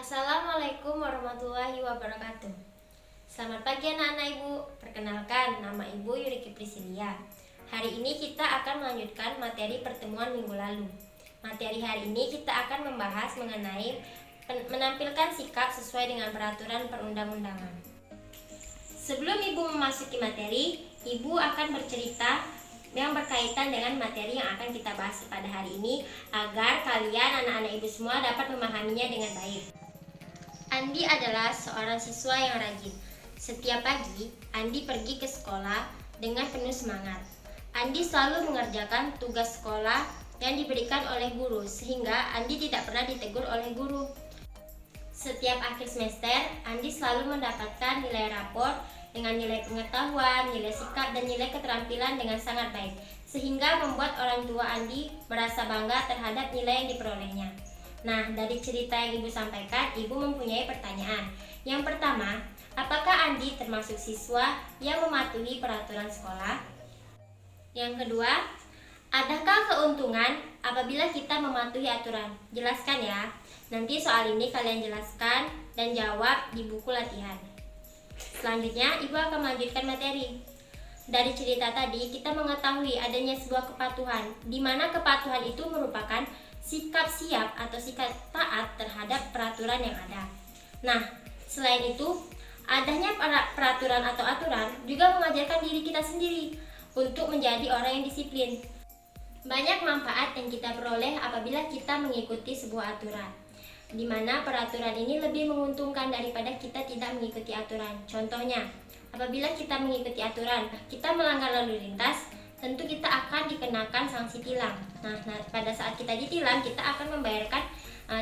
Assalamualaikum warahmatullahi wabarakatuh. Selamat pagi anak-anak ibu. Perkenalkan, nama ibu Yuriki Priscilia. Hari ini kita akan melanjutkan materi pertemuan minggu lalu. Materi hari ini kita akan membahas mengenai menampilkan sikap sesuai dengan peraturan perundang-undangan. Sebelum ibu memasuki materi, ibu akan bercerita yang berkaitan dengan materi yang akan kita bahas pada hari ini agar kalian anak-anak ibu semua dapat memahaminya dengan baik. Andi adalah seorang siswa yang rajin. Setiap pagi, Andi pergi ke sekolah dengan penuh semangat. Andi selalu mengerjakan tugas sekolah yang diberikan oleh guru, sehingga Andi tidak pernah ditegur oleh guru. Setiap akhir semester, Andi selalu mendapatkan nilai rapor dengan nilai pengetahuan, nilai sikap, dan nilai keterampilan dengan sangat baik, sehingga membuat orang tua Andi merasa bangga terhadap nilai yang diperolehnya. Nah, dari cerita yang ibu sampaikan, ibu mempunyai pertanyaan. Yang pertama, apakah Andi termasuk siswa yang mematuhi peraturan sekolah? Yang kedua, adakah keuntungan apabila kita mematuhi aturan? Jelaskan ya. Nanti soal ini kalian jelaskan dan jawab di buku latihan. Selanjutnya, ibu akan melanjutkan materi. Dari cerita tadi, kita mengetahui adanya sebuah kepatuhan, di mana kepatuhan itu merupakan sikap siap atau sikap taat terhadap peraturan yang ada. Nah, selain itu, adanya peraturan atau aturan juga mengajarkan diri kita sendiri untuk menjadi orang yang disiplin. Banyak manfaat yang kita peroleh apabila kita mengikuti sebuah aturan, di mana peraturan ini lebih menguntungkan daripada kita tidak mengikuti aturan. Contohnya, apabila kita mengikuti aturan, kita melanggar lalu lintas, tentu kita akan dikenakan sanksi tilang. Nah, pada saat kita ditilang, kita akan membayarkan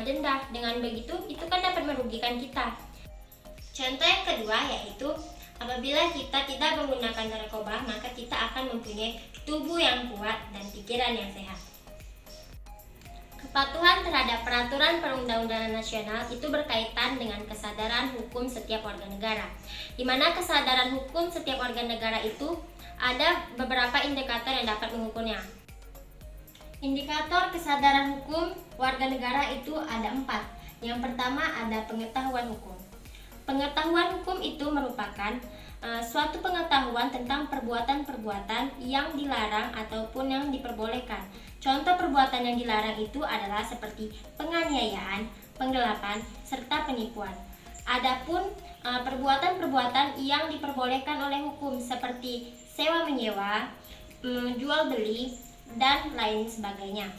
denda. Dengan begitu, itu kan dapat merugikan kita. Contoh yang kedua yaitu, apabila kita tidak menggunakan narkoba, maka kita akan mempunyai tubuh yang kuat dan pikiran yang sehat. Kepatuhan terhadap peraturan perundang-undangan nasional itu berkaitan dengan kesadaran hukum setiap warga negara, di mana kesadaran hukum setiap warga negara itu ada beberapa indikator yang dapat mengukurnya. Indikator kesadaran hukum warga negara itu ada 4. Yang pertama ada pengetahuan hukum. Pengetahuan hukum itu merupakan suatu pengetahuan tentang perbuatan-perbuatan yang dilarang ataupun yang diperbolehkan. Contoh perbuatan yang dilarang itu adalah seperti penganiayaan, penggelapan, serta penipuan. Adapun perbuatan-perbuatan yang diperbolehkan oleh hukum seperti sewa menyewa, jual beli, dan lain sebagainya.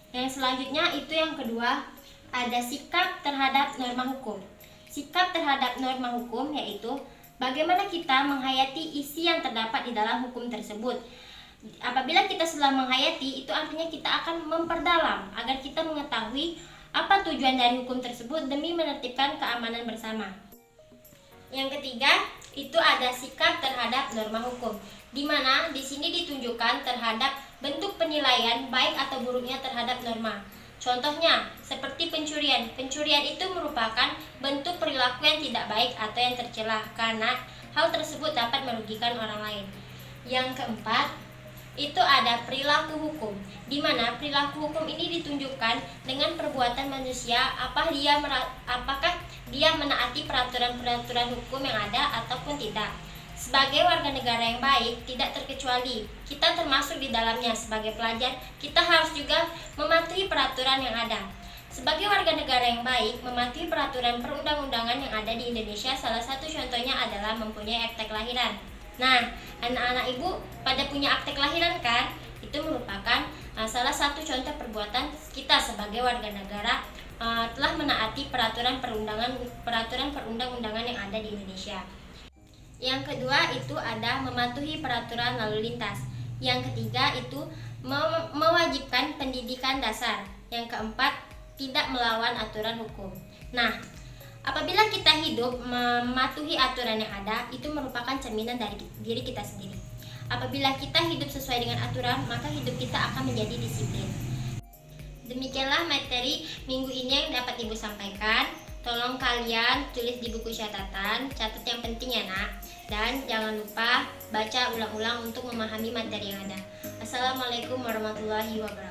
Yang selanjutnya itu yang kedua, ada sikap terhadap norma hukum. Sikap terhadap norma hukum yaitu bagaimana kita menghayati isi yang terdapat di dalam hukum tersebut. Apabila kita sudah menghayati, itu artinya kita akan memperdalam agar kita mengetahui apa tujuan dari hukum tersebut demi menertibkan keamanan bersama. Yang ketiga, itu ada sikap terhadap norma hukum, di mana di sini ditunjukkan terhadap bentuk penilaian baik atau buruknya terhadap norma. Contohnya, seperti pencurian. Pencurian itu merupakan bentuk perilaku yang tidak baik atau yang tercela karena hal tersebut dapat merugikan orang lain. Yang keempat, itu ada perilaku hukum, di mana perilaku hukum ini ditunjukkan dengan perbuatan manusia, apakah dia menaati peraturan-peraturan hukum yang ada ataupun tidak. Sebagai warga negara yang baik, tidak terkecuali kita termasuk di dalamnya. Sebagai pelajar, kita harus juga mematuhi peraturan yang ada. Sebagai warga negara yang baik, mematuhi peraturan perundang-undangan yang ada di Indonesia, salah satu contohnya adalah mempunyai akte kelahiran. Nah, anak-anak ibu pada punya akte kelahiran kan? Itu merupakan salah satu contoh perbuatan kita sebagai warga negara telah menaati peraturan perundang-undangan yang ada di Indonesia. Yang kedua itu ada mematuhi peraturan lalu lintas. Yang ketiga itu mewajibkan pendidikan dasar. Yang keempat, tidak melawan aturan hukum. Nah, apabila kita hidup mematuhi aturan yang ada, itu merupakan cerminan dari diri kita sendiri. Apabila kita hidup sesuai dengan aturan, maka hidup kita akan menjadi disiplin. Demikianlah materi minggu ini yang dapat ibu sampaikan. Tolong kalian tulis di buku catatan, catat yang penting ya nak. Dan jangan lupa baca ulang-ulang untuk memahami materi yang ada. Assalamualaikum warahmatullahi wabarakatuh.